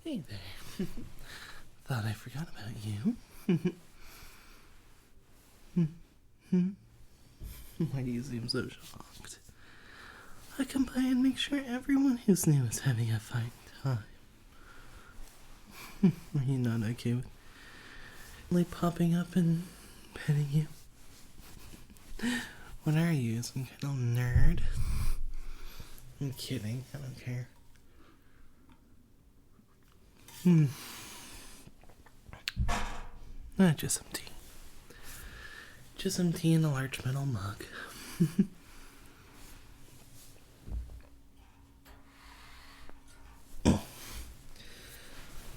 Hey there. Thought I forgot about you. Why do you seem so shocked? I come by and make sure everyone who's new is having a fine time. Are you not okay with like popping up and petting you? What are you, some kind of nerd? I'm kidding, I don't care. Just some tea. Just some tea in a large metal mug.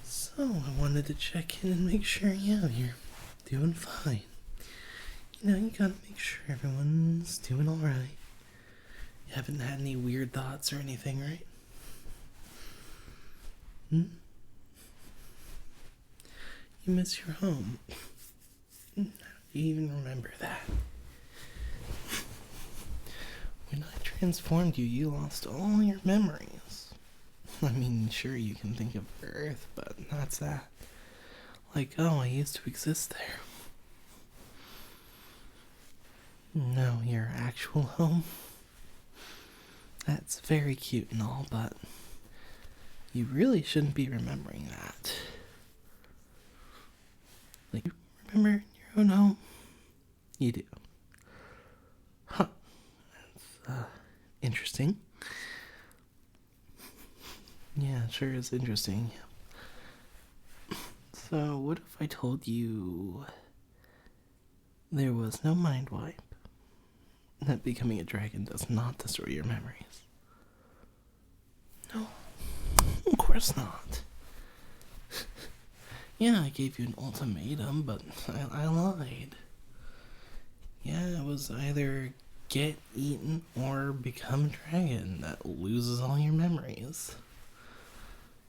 So, I wanted to check in and make sure, you're doing fine. You gotta make sure everyone's doing alright. You haven't had any weird thoughts or anything, right? You miss your home. How do you even remember that? When I transformed you, you lost all your memories. I mean, sure, you can think of Earth, but that's that. Like, oh, I used to exist there. No, your actual home. That's very cute and all, but you really shouldn't be remembering that. Like, you remember your own home? You do. Huh. That's, interesting. Yeah, it sure is interesting. So, what if I told you there was no mind wipe? That becoming a dragon does not destroy your memories. No, of course not. Yeah, I gave you an ultimatum, but I lied. Yeah, it was either get eaten or become a dragon that loses all your memories.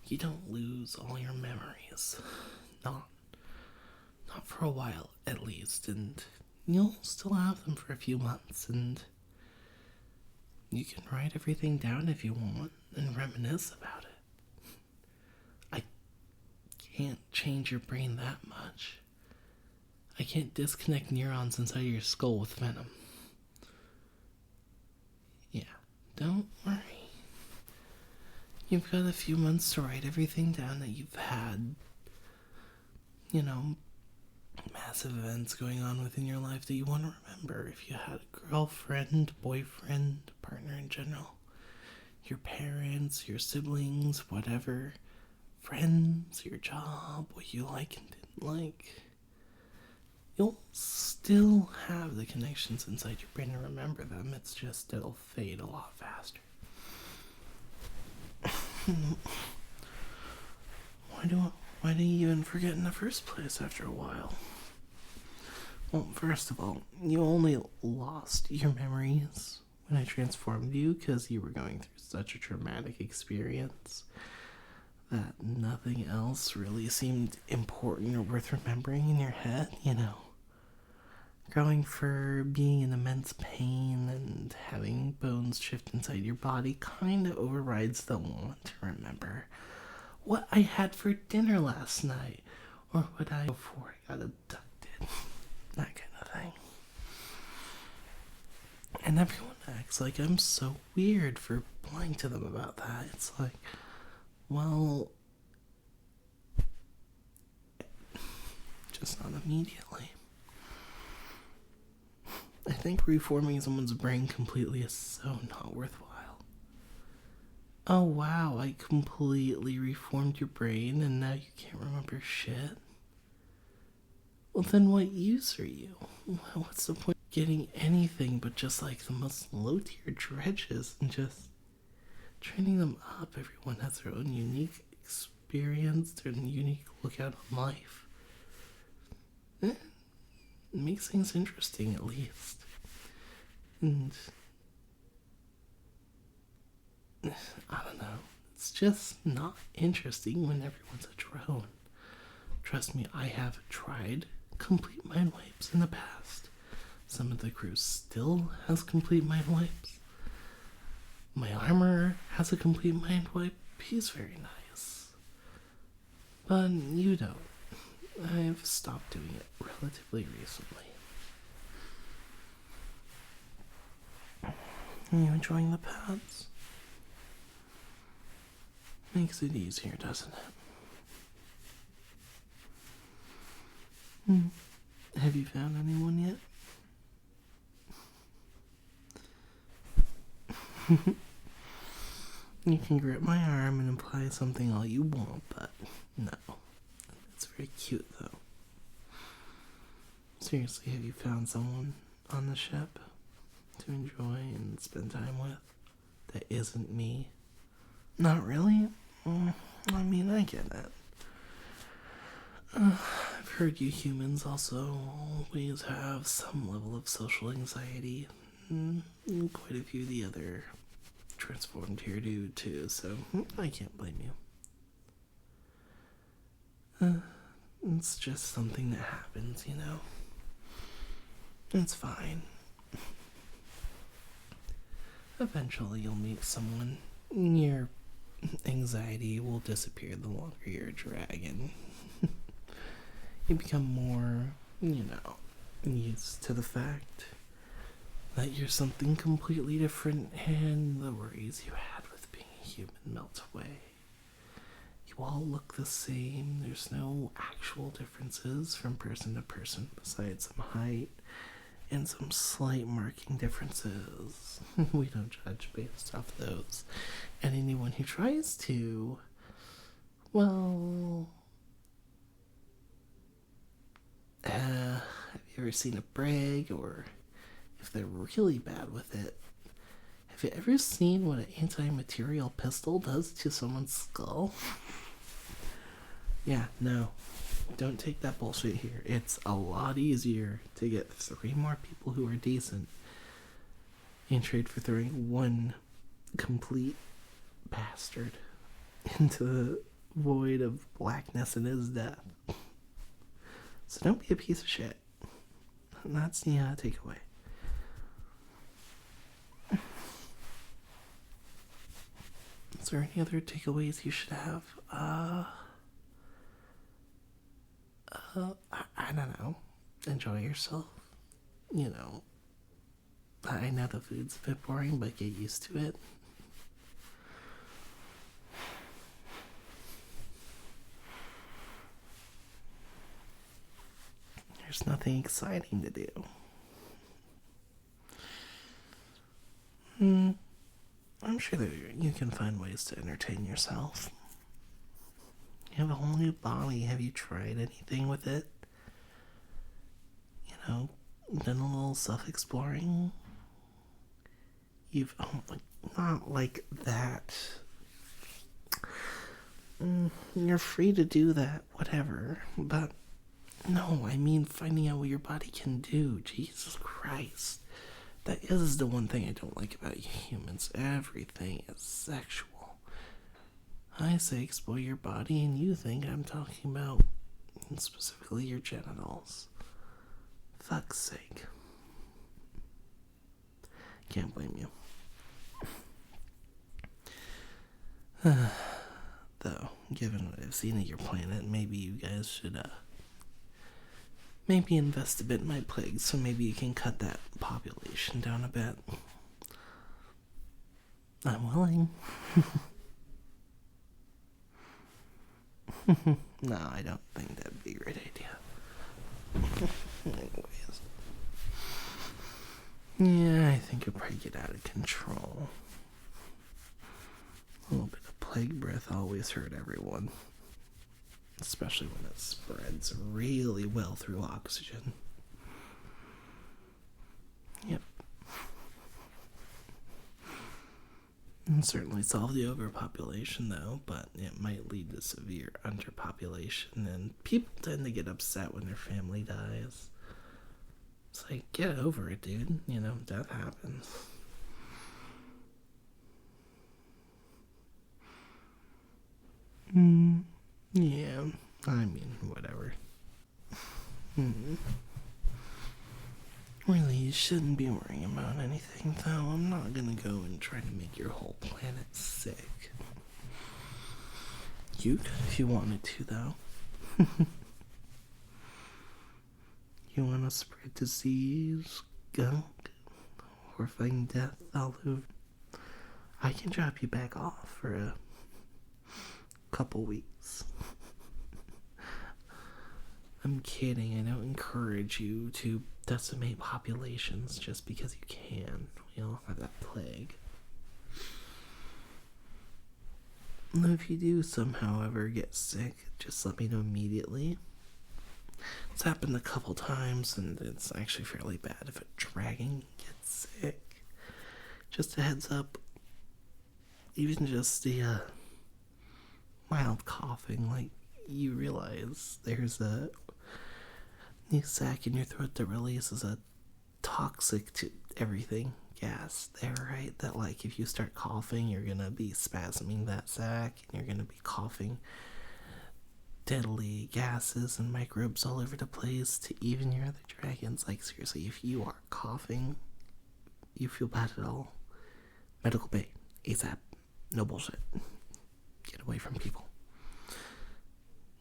You don't lose all your memories. Not for a while, at least, and you'll still have them for a few months, and you can write everything down if you want and reminisce about it. I can't change your brain that much. I can't disconnect neurons inside your skull with venom. Yeah, don't worry. You've got a few months to write everything down that you've had. Massive events going on within your life that you want to remember. If you had a girlfriend, boyfriend, partner in general, your parents, your siblings, whatever, friends, your job, what you like and didn't like. You'll still have the connections inside your brain to remember them. It's just it'll fade a lot faster. Why do you even forget in the first place after a while? Well, first of all, you only lost your memories when I transformed you because you were going through such a traumatic experience that nothing else really seemed important or worth remembering in your head, Growing for being in immense pain and having bones shift inside your body kind of overrides the want to remember what I had for dinner last night or what I before I got abducted. That kind of thing. And everyone acts like I'm so weird for lying to them about that. It's like, well, just not immediately. I think reforming someone's brain completely is so not worthwhile. Oh wow, I completely reformed your brain and now you can't remember shit? Well then what use are you? What's the point of getting anything but just like the most low tier dredges and just training them up? Everyone has their own unique experience, their unique lookout on life. It makes things interesting at least. And I don't know. It's just not interesting when everyone's a drone. Trust me, I have tried complete mind wipes in the past. Some of the crew still has complete mind wipes. My armorer has a complete mind wipe. He's very nice. But you don't. I've stopped doing it relatively recently. Are you enjoying the pads? Makes it easier, doesn't it? Have you found anyone yet? You can grip my arm and imply something all you want, but no. It's very cute, though. Seriously, have you found someone on the ship to enjoy and spend time with that isn't me? Not really? I mean, I get it. I've heard you humans also always have some level of social anxiety. Quite a few of the other transformed here do too, so I can't blame you. It's just something that happens, you know? It's fine. Eventually you'll meet someone. Your anxiety will disappear the longer you're a dragon. You become more, used to the fact that you're something completely different, and the worries you had with being a human melt away. You all look the same. There's no actual differences from person to person besides some height and some slight marking differences. We don't judge based off those. And anyone who tries to, well, have you ever seen a brag, or if they're really bad with it, have you ever seen what an anti-material pistol does to someone's skull? Yeah, no. Don't take that bullshit here. It's a lot easier to get 3 more people who are decent in trade for throwing one complete bastard into the void of blackness and his death. So don't be a piece of shit. That's the takeaway. Is there any other takeaways you should have? I don't know. Enjoy yourself. I know the food's a bit boring, but get used to it. There's nothing exciting to do. I'm sure that you can find ways to entertain yourself. You have a whole new body. Have you tried anything with it? Done a little self-exploring? You've, not like that. You're free to do that, whatever. But, no, I mean finding out what your body can do. Jesus Christ. That is the one thing I don't like about you humans. Everything is sexual. I say explore your body, and you think I'm talking about specifically your genitals. Fuck's sake. Can't blame you. Though, given what I've seen of your planet, maybe you guys should, maybe invest a bit in my plagues, so maybe you can cut that population down a bit. I'm willing. No, I don't think that'd be a great idea. Anyways. Yeah, I think it'll probably get out of control. A little bit of plague breath always hurt everyone. Especially when it spreads really well through oxygen. Yep. And certainly solve the overpopulation, though, but it might lead to severe underpopulation, and people tend to get upset when their family dies. It's like, get over it, dude. Death happens. Yeah, I mean, whatever. Really, you shouldn't be worrying about anything, though. I'm not gonna go and try to make your whole planet sick. You could if you wanted to, though. You want to spread disease, gunk, horrifying death all over? I can drop you back off for a couple weeks. I'm kidding. I don't encourage you to decimate populations just because you can. We all have that plague. If you do somehow ever get sick, just let me know immediately. It's happened a couple times, and it's actually fairly bad if a dragon gets sick. Just a heads up. Even just the mild coughing, like, you realize there's a new sac in your throat that releases a toxic to everything gas there, right? That, like, if you start coughing, you're gonna be spasming that sac, and you're gonna be coughing deadly gases and microbes all over the place to even your other dragons. Like, seriously, if you are coughing, you feel bad at all, medical bay, ASAP, no bullshit. Get away from people.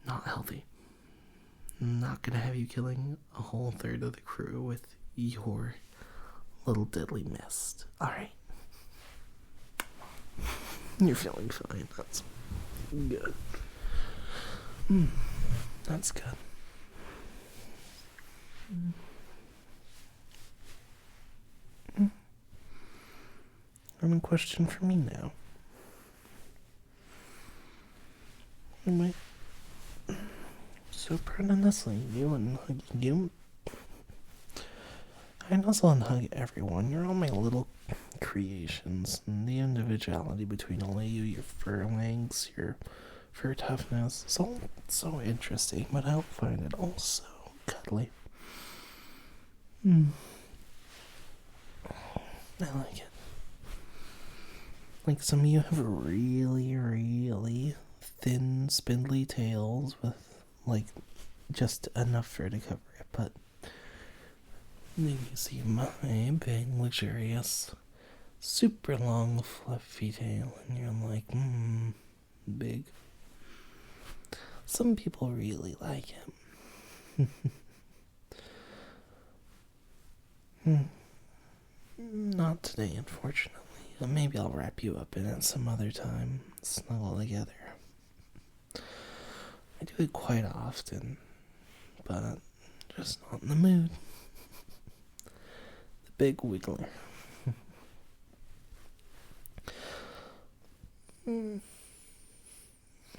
Not healthy. Not gonna have you killing a whole third of the crew with your little deadly mist. Alright. You're feeling fine. That's good. That's good. One question for me now. Am I so proud of nuzzling you and hugging you? I nuzzle and hug everyone. You're all my little creations. And the individuality between all of you, your fur lengths, your fur toughness, it's all so interesting, but I don't find it all so cuddly. I like it. Like, some of you have really, really thin, spindly tails with, like, just enough fur to cover it, but then you see my big, luxurious, super long, fluffy tail, and you're like, big. Some people really like it. Not today, unfortunately. Maybe I'll wrap you up in it some other time. Snuggle together. I do it quite often, but just not in the mood. The big wiggler.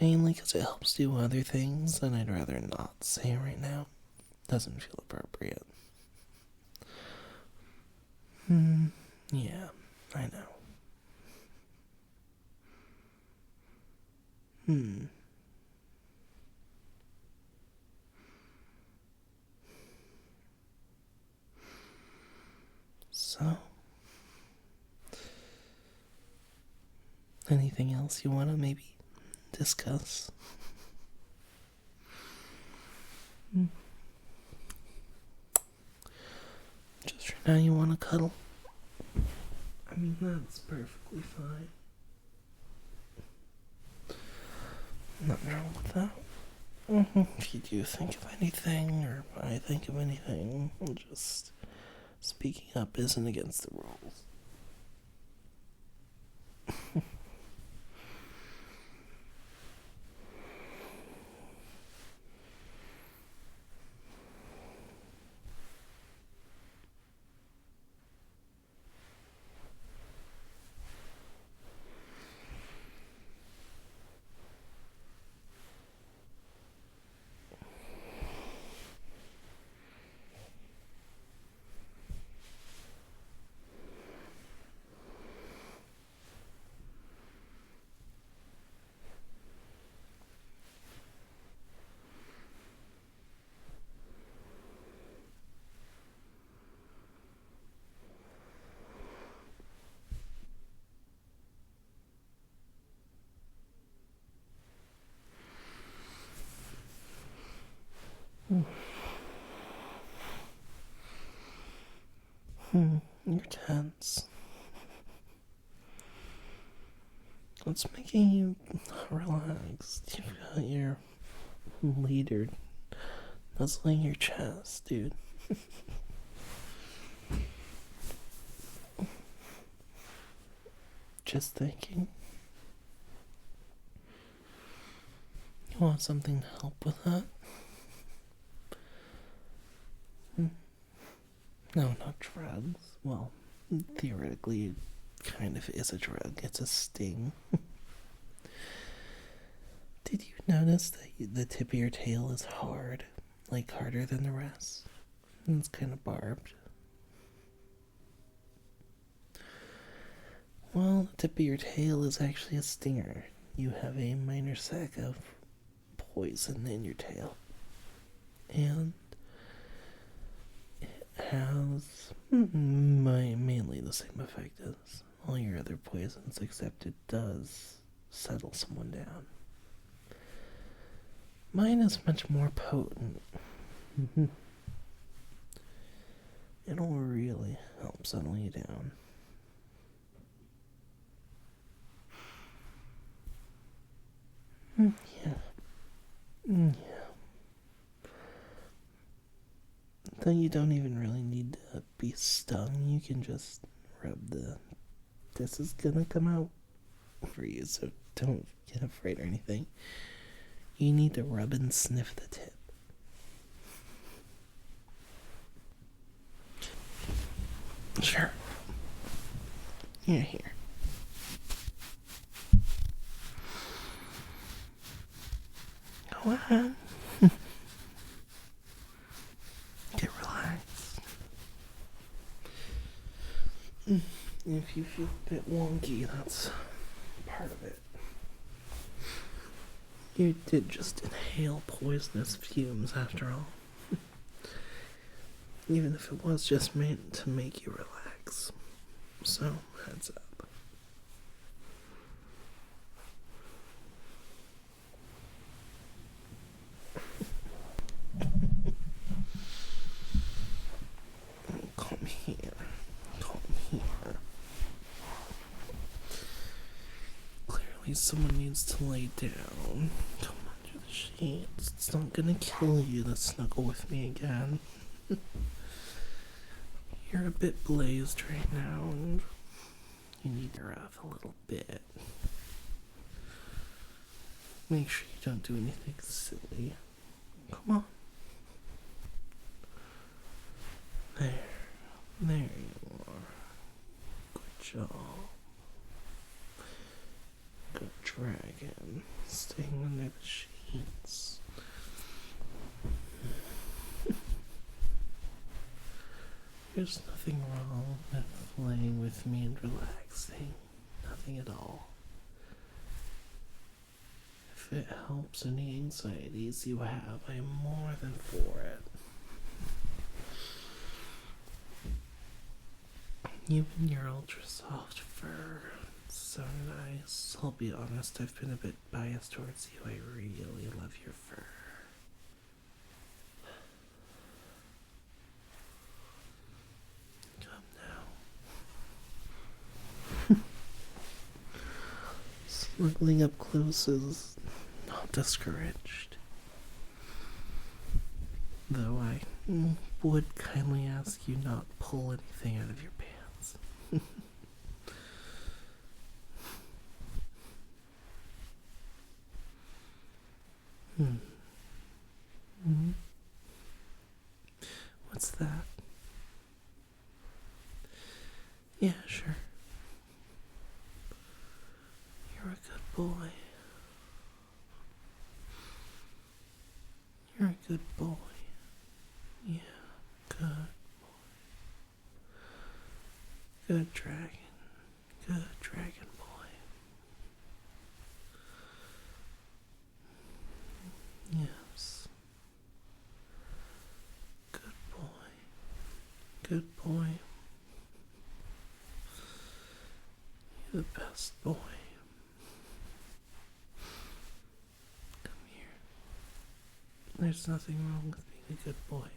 Mainly because it helps do other things that I'd rather not say right now. Doesn't feel appropriate. Yeah, I know. So, anything else you want to maybe discuss? Just for now, you want to cuddle? I mean, that's perfectly fine. Nothing wrong with that. If you do think of anything, or I think of anything, just speaking up isn't against the rules. You're tense. What's making you relaxed? You've got your Later, nuzzling your chest, dude. Just thinking. You want something to help with that? No, not drugs. Well, theoretically, it kind of is a drug. It's a sting. Did you notice that the tip of your tail is hard? Like harder than the rest? And it's kind of barbed. Well, the tip of your tail is actually a stinger. You have a minor sac of poison in your tail. And it has mainly the same effect as all your other poisons, except it does settle someone down. Mine is much more potent. It'll really help settle you down. Yeah. Though you don't even really need to be stung, you can just rub this is gonna come out for you, so don't get afraid or anything. You need to rub and sniff the tip. Sure. Here. Go ahead. Get relaxed. If you feel a bit wonky, that's part of it. You did just inhale poisonous fumes after all. Even if it was just meant to make you relax. So, heads up. Come here. Clearly someone needs to lay down. Come under the sheets. It's not gonna kill you to snuggle with me again. You're a bit blazed right now, and you need to off a little bit. Make sure you don't do anything silly. Come on. There you are. Good job. Good dragon. Staying under the sheets. There's nothing wrong with playing with me and relaxing. Nothing at all. If it helps any anxieties you have, I am more than for it. Even your ultra soft fur, it's so nice. I'll be honest, I've been a bit biased towards you. I really love your fur. Snuggling up close is not discouraged. Though I would kindly ask you not pull anything out of your pants. What's that? Yeah, sure. You're a good boy. You're a good boy. Yeah, good boy. Good dragon. Good dragon boy. Yes. Good boy. Good boy. You're the best boy. Come here. There's nothing wrong with being a good boy.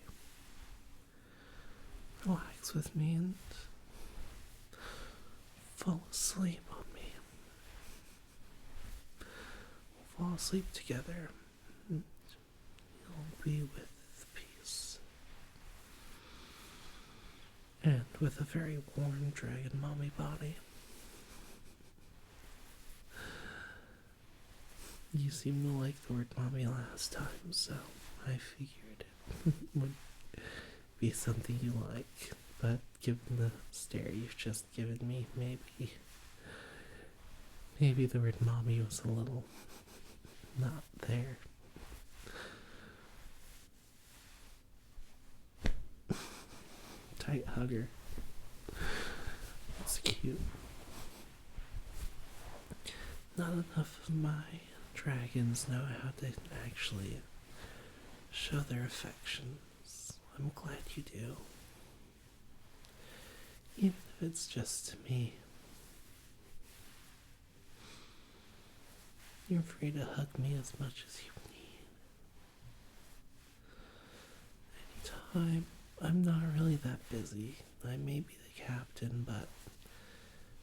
Relax with me and fall asleep on me. We'll fall asleep together. be with peace. And with a very warm dragon mommy body. You seemed to like the word mommy last time, so I figured it would be something you like. But given the stare you've just given me, maybe the word mommy was a little not there. Tight hugger. It's cute. Not enough of my dragons know how to actually show their affections. I'm glad you do. Even if it's just to me. You're free to hug me as much as you need. Anytime. I'm not really that busy. I may be the captain, but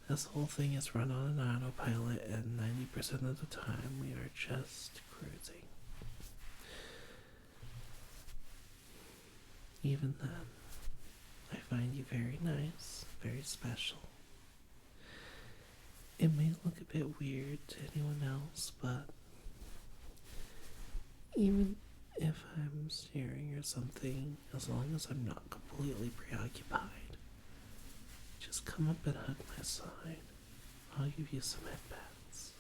this whole thing is run on an autopilot, and 90% of the time we are just cruising. Even then, I find you very nice, very special. It may look a bit weird to anyone else, but even if I'm staring or something, as long as I'm not completely preoccupied, just come up and hug my side. I'll give you some headbands.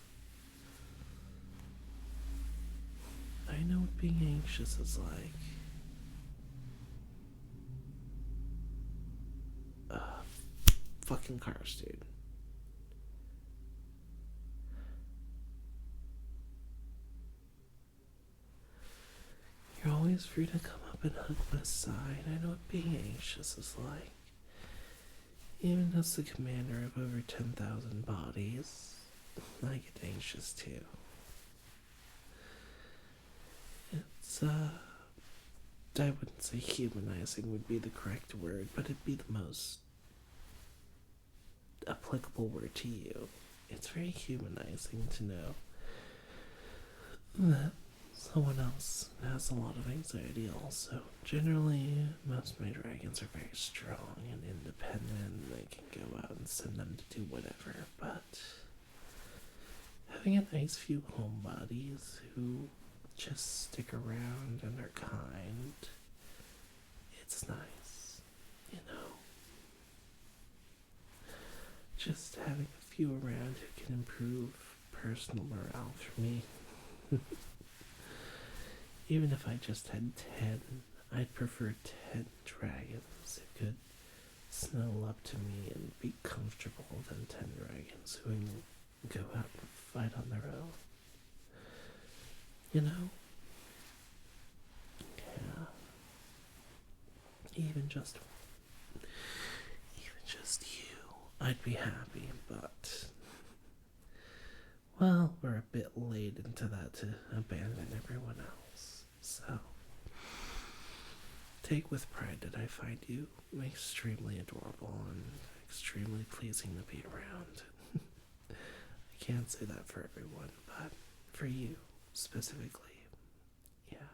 I know what being anxious is like. Fucking cars, dude. You're always free to come up and hug my side. I know what being anxious is like. Even as the commander of over 10,000 bodies, I get anxious too. It's, I wouldn't say humanizing would be the correct word, but it'd be the most applicable word to you. It's very humanizing to know that someone else has a lot of anxiety also. Generally, most of my dragons are very strong and independent. They can go out and send them to do whatever, but having a nice few homebodies who just stick around and are kind, it's nice, you know. Just having a few around who can improve personal morale for me. Even if I just had 10, I'd prefer 10 dragons who could snuggle up to me and be comfortable than 10 dragons who can go out and fight on their own. You know? Yeah. Even just you, I'd be happy, but well, we're a bit late into that to abandon everyone else. So, take with pride that I find you extremely adorable and extremely pleasing to be around. I can't say that for everyone, but for you specifically, yeah.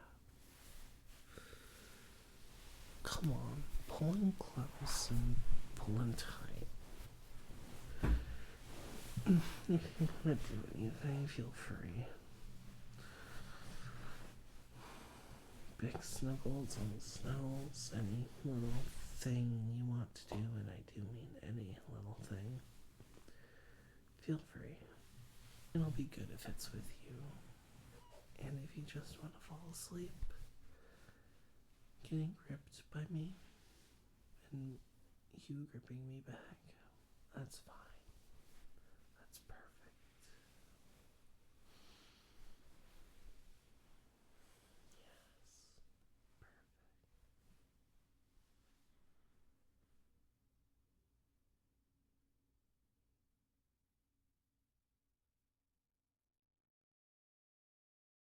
Come on, pull in close and pull in tight. If you want to do anything, feel free. Big snuggles, little snuggles, any little thing you want to do, and I do mean any little thing. Feel free. It'll be good if it's with you. And if you just want to fall asleep, getting gripped by me, and you gripping me back, that's fine.